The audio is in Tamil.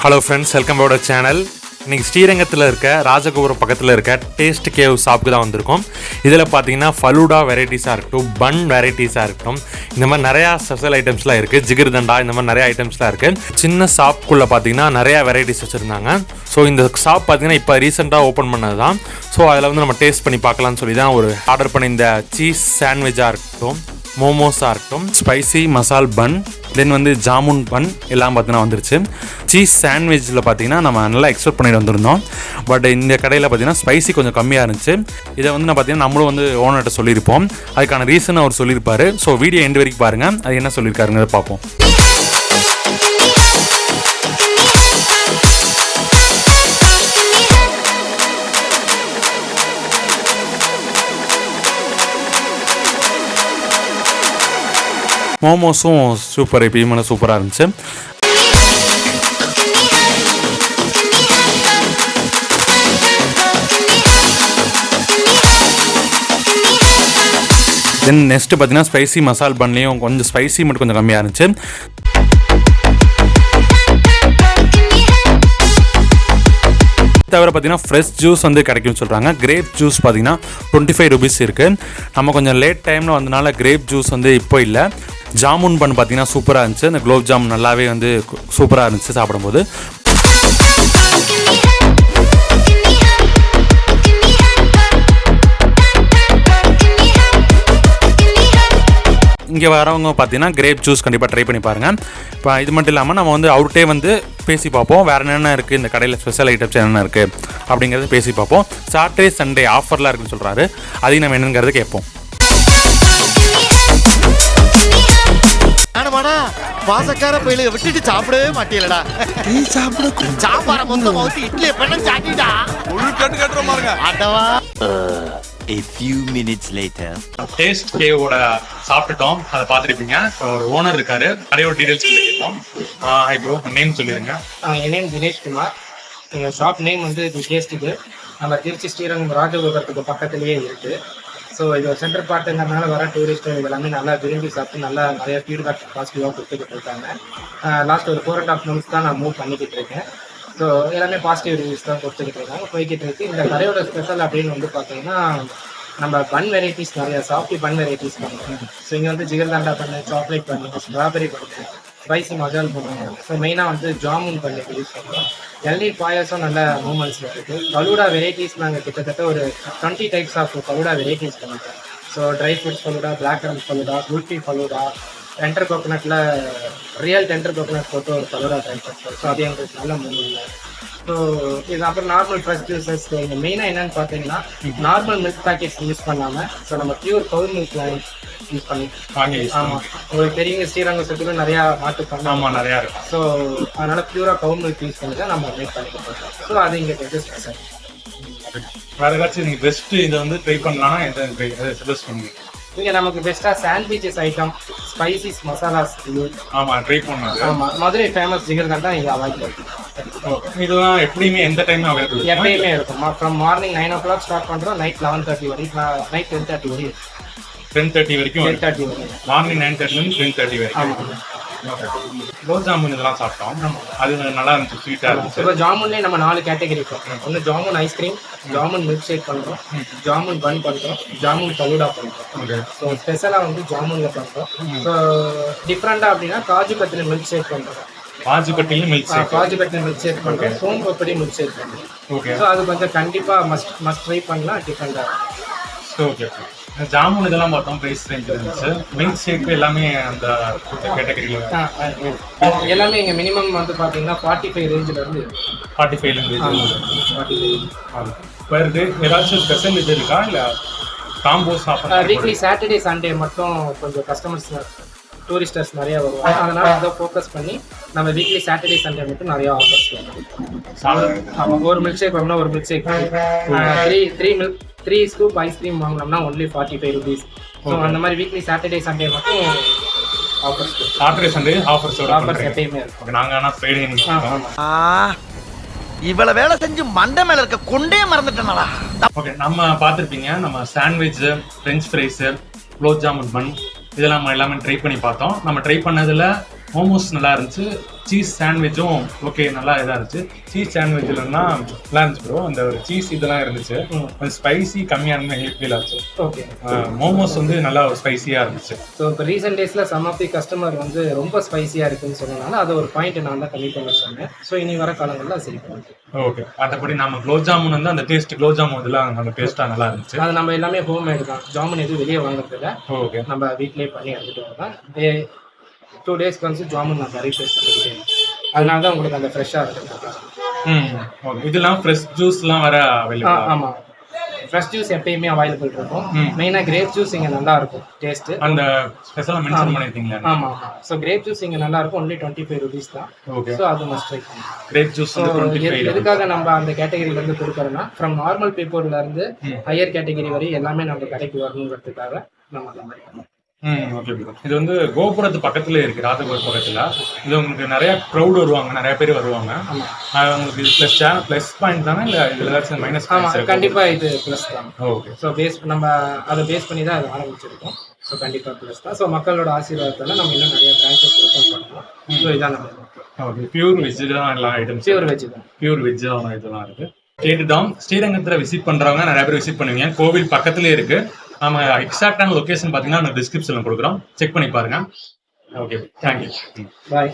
Hello friends, welcome back to channel. இன்றைக்கி ஸ்ரீரங்கத்தில் இருக்க ராஜகோபுரம் பக்கத்தில் இருக்க டேஸ்ட் கேவ் ஷாப்புக்கு தான் வந்திருக்கோம். இதில் பார்த்தீங்கன்னா ஃபலூடா வெரைட்டிஸாக இருக்கட்டும், பன் வெரைட்டிஸாக இருக்கட்டும், இந்த மாதிரி நிறையா ஸ்பெஷல் ஐட்டம்ஸ்லாம் இருக்குது. ஜிகிர்தண்டா இந்த மாதிரி நிறையா ஐட்டம்ஸ்லாம் இருக்குது. சின்ன ஷாப்புக்குள்ளே பார்த்தீங்கன்னா நிறையா வெரைட்டிஸ் வச்சுருந்தாங்க. ஸோ இந்த ஷாப் பார்த்தீங்கன்னா இப்போ ரீசெண்டாக ஓப்பன் பண்ணது தான். ஸோ அதில் வந்து நம்ம டேஸ்ட் பண்ணி பார்க்கலான்னு சொல்லி தான் ஒரு ஆர்டர் பண்ணி இந்த சீஸ் சாண்ட்விச்சாக இருக்கட்டும், மோமோஸாக இருக்கட்டும், ஸ்பைசி மசால் பன், தென் வந்து ஜாமுன் பன் எல்லாம் பார்த்தீங்கன்னா வந்துருச்சு. சீஸ் சாண்ட்விச்சில் பார்த்தீங்கன்னா நம்ம நல்லா எக்ஸ்பெக்ட் பண்ணிட்டு வந்திருந்தோம். பட் இந்த கடையில் பார்த்தீங்கன்னா ஸ்பைசி கொஞ்சம் கம்மியாக இருந்துச்சு. இதை வந்து நான் பார்த்தீங்கன்னா நம்மளும் வந்து ஓனர்கிட்ட சொல்லியிருப்போம். அதுக்கான ரீசன் அவர் சொல்லியிருப்பார். ஸோ வீடியோ எண்டு வரைக்கும் பாருங்கள், அது என்ன சொல்லியிருக்காருங்கிறத பார்ப்போம். மோமோஸும் சூப்பர், எப்பயுமே சூப்பராக இருந்துச்சு. தென் நெக்ஸ்ட்டு பார்த்தீங்கன்னா ஸ்பைசி மசால் பன்லேயும் கொஞ்சம் ஸ்பைசி மட்டும் கொஞ்சம் கம்மியாக இருந்துச்சு. தவிர பார்த்தீங்கன்னா ஃப்ரெஷ் ஜூஸ் வந்து கிடைக்கும்னு சொல்கிறாங்க. கிரேப் ஜூஸ் பார்த்தீங்கன்னா 25 rupees இருக்குது. நம்ம கொஞ்சம் லேட் டைமில் வந்தனால கிரேப் ஜூஸ் வந்து இப்போ இல்லை. ஜாமுன் பன் பார்த்தீங்கன்னா சூப்பராக இருந்துச்சு. இந்த குலோப் ஜாமுன் நல்லாவே வந்து சூப்பராக இருந்துச்சு சாப்பிடும்போது. இங்கே வரவங்க பார்த்தீங்கன்னா கிரேப் ஜூஸ் கண்டிப்பாக ட்ரை பண்ணி பாருங்கள். இப்போ இது மட்டும் இல்லாமல் நம்ம வந்து அவர்கிட்டே வந்து பேசி பார்ப்போம், வேறு என்னென்ன இருக்குது இந்த கடையில் ஸ்பெஷல் ஐட்டம்ஸ் என்னென்ன இருக்குது அப்படிங்கிறத பேசி பார்ப்போம். சாட்டர்டே சண்டே ஆஃபர்லாம் இருக்குன்னு சொல்கிறாரு, அதையும் நம்ம என்னங்கிறத கேட்போம். பாசக்கார பையில விட்டுட்டு சாப்பிடவே மாட்டீங்களடா. நீ சாப்பிட சாப்பார மொத்தம் ஊத்தி இட்லி பண்ண சாட்டிடா. ஒரு கட்டு கட்டுற பாருங்க. அடவா. A few minutes later. Taste கேவோட சாப்பிட்டுட்டோம், அதை பார்த்துருப்பீங்க. ஒரு ஓனர் இருக்காரு, நிறைய டீடைல்ஸ் கேட்போம். ஹாய் ப்ரோ, நேம் சொல்லிடுங்க. என் நேம் தினேஷ் குமார். எங்கள் ஷாப் நேம் வந்து டேஸ்ட்டுக்கு நம்ம திருச்சி ஸ்ரீரங்கம் ராஜகோபுரத்துக்கு பக்கத்துலேயே இருக்குது. ஸோ இது ஒரு சென்டர் பார்ட்டுங்கிறதுனால வர டூரிஸ்ட்டு எல்லாமே நல்லா விரும்பி சாப்பிட்டு நல்லா நிறைய ஃபீட்பேக் பாசிட்டிவாக கொடுத்துக்கிட்டு இருக்காங்க. லாஸ்ட் ஒரு 4.5 months தான் நான் மூவ் பண்ணிக்கிட்டு இருக்கேன். ஸோ எல்லாமே பாசிட்டிவ் ரிவ்யூஸ் தான் கொடுத்துக்கிட்டு இருக்காங்க, போய்கிட்டு இருக்குது. இந்த கடையோட ஸ்பெஷல் அப்படின்னு வந்து பார்த்தீங்கன்னா நம்ம பன் வெரைட்டிஸ் நிறையா சாஃப்டி பன் வெரைட்டிஸ் பண்ணுறோம். ஸோ இங்கே வந்து ஜிகர்தண்டா பண்ணு, சாக்லேட் பண்ணு, ஸ்ட்ராபெரி பண்ணு, ஸ்பைசி மசால் பண்ணுவோம். ஸோ மெயினாக வந்து ஜாமுன் பண்ணி யூஸ் பண்ணுறோம். இளநீர் பாயாசம் நல்ல மூமெண்ட்ஸில் இருக்குது. ஃபலூடா வெரைட்டிஸ் நாங்கள் கிட்டத்தட்ட ஒரு 20 types ஆஃப் ஃபலூடா வெரைட்டிஸ் பண்ணிட்டோம். So dry fruits falooda, black currant falooda, kulfi falooda, tender கோகோனட்டில் ரியல் டெண்டர் கோகோனட் போட்டு ஒரு ஃபலூடா ட்ரை பண்ணுறோம். ஸோ அது எங்களுக்கு நல்ல மூமெண்ட். ஸோ இது அப்புறம் நார்மல் ஃப்ரெஷ் ஜூஸஸ். இங்கே மெயினாக என்னென்னு பார்த்தீங்கன்னா நார்மல் மில்க் பேக்கெட்ஸ் யூஸ் பண்ணாமல் ஸோ நம்ம பியூர் கவு மில்க் யூஸ் பண்ணி. ஆமாம், உங்களுக்கு தெரியுங்க ஸ்ரீரங்கம் சுற்றிலும் நிறையா மாட்டு பண்ண. ஆமாம், நிறையா இருக்கும். ஸோ அதனால் பியூராக கவு மில்க் யூஸ் பண்ணி தான் நம்ம மேக் பண்ணிக்கிறோம். ஸோ அது இங்கே கொஞ்சம் ஸ்பெஷல். வேறு ஏதாச்சும் நீங்கள் பெஸ்ட்டு இதை வந்து ட்ரை பண்ணலான்னா எதை சஜஸ்ட் பண்ணுவீங்க? இங்கே நமக்கு பெஸ்ட்டாக சாண்ட்விச்சஸ் ஐட்டம், ஸ்பைசிஸ் மசாலாஸ். ஆமாம், ட்ரை பண்ணாங்க. ஆமாம், மதுரை ஃபேமஸ் ஜிகர்தண்டா இங்கே அவாய்ட் பண்ணுறோம். இதுதான் எப்படியுமே எந்த டைமும் அவைலபிள், எப்பயுமே இருக்கும். ஃப்ரம் மார்னிங் 9 o'clock ஸ்டார்ட் பண்ணுறோம், நைட் 11:30 வரைக்கும், நைட் 10:30 வரைக்கும். 10:30 வரைக்கும். 10:30 வரைக்கும். மார்னிங் 9:30 10:30 வரைக்கும். குலோப் ஜாமுன் இதெல்லாம் சாப்பிட்டோம், அது நல்லா இருந்துச்சு, ஸ்வீட்டாக இருந்துச்சு. இப்போ ஜாமுன்லேயே நம்ம 4 கேட்டகரி பண்ணுறோம். ஒன்று jamun ice cream, jamun milkshake பண்ணுறோம், ஜாமுன் பன் பண்ணுறோம், ஜாமுன் ஃபலூடா பண்ணுறோம். ஸோ ஸ்பெஷலாக வந்து ஜாமுனில் பண்ணுறோம். ஸோ டிஃப்ரெண்ட்டாக அப்படின்னா காஜு கத்திரி மில்க் ஷேக் பண்ணுறோம். காஜு கட்டிலும் மில்க் ஷேக், காஜு கத்திரி மில்க் ஷேக் பண்ணுறோம், சோன் பப்படி மில்க் ஷேக் பண்ணுறோம். ஓகே. ஸோ அது கொஞ்சம் கண்டிப்பாக மஸ்ட் ட்ரை பண்ணலாம், டிஃப்ரெண்ட்டாக. ஓகே. ஜாமுன் இதெல்லாம் பார்த்தோம், ப்ரைஸ் ரேஞ்ச் இருந்துச்சு. மில்க் ஷேக் எல்லாமே அந்த கேட்டகரியில் எல்லாமே இங்கே மினிமம் வந்து பார்த்தீங்கன்னா 45 ரேஞ்சில் இருந்து 45 பர் டே. ஏதாச்சும் ஸ்பெஷல் இது இருக்கா, இல்லை காம்போ சாப்பிட்றா? வீக்லி சாட்டர்டே சண்டே மட்டும் கொஞ்சம் கஸ்டமர்ஸ் டூரிஸ்டர்ஸ் நிறையா வருவாங்க. அதனால் அதை ஃபோக்கஸ் பண்ணி நம்ம வீக்லி சாட்டர்டே சண்டே மட்டும் நிறையா ஆஃபர்ஸ் பண்ணுவோம். ஆமாம், ஒரு மில்க் ஷேக் வாங்கினா ஒரு மில்க் ஷேக், 3 ஸ்கூப் ஐஸ்கிரீம் வாங்கினோம்னா ஒன்லி 45 rupees. ஸோ அந்த மாதிரி வீக்லி சாட்டர்டே சண்டே மட்டும் ஆஃபர்ஸ். சாட்டர்டே சண்டே ஆஃபர்ஸ் எப்பயுமே இருக்கும். நாங்கள் ஆனால் ஃப்ரைடே. இவ்வளவு வேலை செஞ்சு மண்டை மேல இருக்க கொண்டே மறந்துட்டேனடா. ஓகே, நம்ம பார்த்துருப்பீங்க, நம்ம sandwich, french fries, gulab jamun bun இதெல்லாம் நம்ம எல்லாமே ட்ரை பண்ணி பார்த்தோம். நம்ம ட்ரை பண்ணதில் மோமோஸ் நல்லா இருந்துச்சு, சீஸ் சாண்ட்விச்சும் ஓகே நல்லா இதாக இருந்துச்சு. சீஸ் சாண்ட்விச்லன்னா நல்லா இருந்துச்சு ப்ரோ, அந்த ஒரு சீஸ் இதெல்லாம் இருந்துச்சு, கொஞ்சம் ஸ்பைசி கம்மியான ஃபீல் ஆச்சு. ஓகே. மோமோஸ் வந்து நல்லா ஸ்பைசியாக இருந்துச்சு. ஸோ இப்போ ரீசெண்ட் டேஸில் சம் ஆஃப் தி கஸ்டமர் வந்து ரொம்ப ஸ்பைசியாக இருக்குன்னு சொன்னதுனால அது ஒரு பாயிண்ட் நான் தான் கம்மி பண்ண சொன்னேன். ஸோ இனி வர காலங்களில் சரி பண்ணுறேன். ஓகே. மற்றபடி நம்ம குலோப் ஜாமுன் வந்து அந்த டேஸ்ட் குலோப் ஜாமுன் இதெல்லாம் அந்த டேஸ்ட்டாக நல்லா இருந்துச்சு. அது நம்ம எல்லாமே ஹோம்மேடு தான், ஜாமுன் எதுவும் வெளியே வாங்குறதில்ல, ஓகே. நம்ம வீட்லேயே பண்ணி எடுத்துகிட்டு வரலாம். 2 டேஸ்க்கு வந்து ஜாமுன் நான் ரீப்ளேஸ் பண்ணிக்கிட்டேன், அதனால தான் உங்களுக்கு அந்த ஃப்ரெஷ்ஷாக இருக்குது. ஓகே. இதெல்லாம் ஃப்ரெஷ் ஜூஸ்லாம் வர அவைலபிள்? ஆமாம், ஃப்ரெஷ் ஜூஸ் எப்பயுமே அவைலபிள் இருக்கும். மெயினாக கிரேப் ஜூஸ் இங்கே நல்லா இருக்கும் டேஸ்ட்டு. அந்த ஸ்பெஷலாக மென்ஷன் பண்ணியிருக்கீங்களா? ஆமாம். ஸோ கிரேப் ஜூஸ் இங்கே நல்லா இருக்கும், ஒன்லி 25 rupees தான். ஓகே. ஸோ அது மஸ்ட் ட்ரை பண்ணுங்க. கிரேப் ஜூஸ் எதுக்காக நம்ம அந்த கேட்டகரியிலேருந்து கொடுக்குறோன்னா, ஃப்ரம் நார்மல் பீப்புள்லேருந்து ஹையர் கேட்டகரி வரை எல்லாமே நம்ம கடைக்கு வரணுங்கிறதுக்காக நம்ம அந்த மாதிரி பண்ணோம். Okay bro. இது வந்து கோபுரத்து பக்கத்துல இருக்கு, ராஜகோபுரம் பக்கத்துல. இது உங்களுக்கு நிறைய க்ரௌட் வருவாங்க, நிறைய பேர் வருவாங்க. உங்களுக்கு இது ப்ளஸ் பாயிண்ட் தானே, இல்லை இதில் ஏதாச்சும் மைனஸ்? ஆமாம், கண்டிப்பாக இது ப்ளஸ் தான். ஓகே. ஸோ நம்ம அதை பேஸ் பண்ணி தான் அதை ஆரம்பிச்சிருக்கோம். ஸோ கண்டிப்பாக ப்ளஸ் தான். ஸோ மக்களோட ஆசீர்வாதத்தால் நம்ம இன்னும் நிறைய பிரான்ச்சஸ் ஓப்பன் பண்ணுவோம். ஸோ இதான் நம்ம ஓகே. பியூர் வெஜ் தான் எல்லா ஐட்டம்ஸ்? பியூர் வெஜ் தான், பியூர் வெஜ் தான் இதெல்லாம் இருக்கு. கேட்டுட்டோம். ஸ்ரீரங்கத்தில் விசிட் பண்ணுறவங்க நிறைய பேர் விசிட் பண்ணுவீங்க, கோவில் பக்கத்துலேயே இருக்கு. நம்ம எக்ஸாக்டான லொகேஷன் பார்த்தீங்கன்னா நம்ம டிஸ்கிரிப்ஷனில் கொடுக்குறோம், செக் பண்ணி பாருங்க. ஓகே, தேங்க்யூ, பாய்.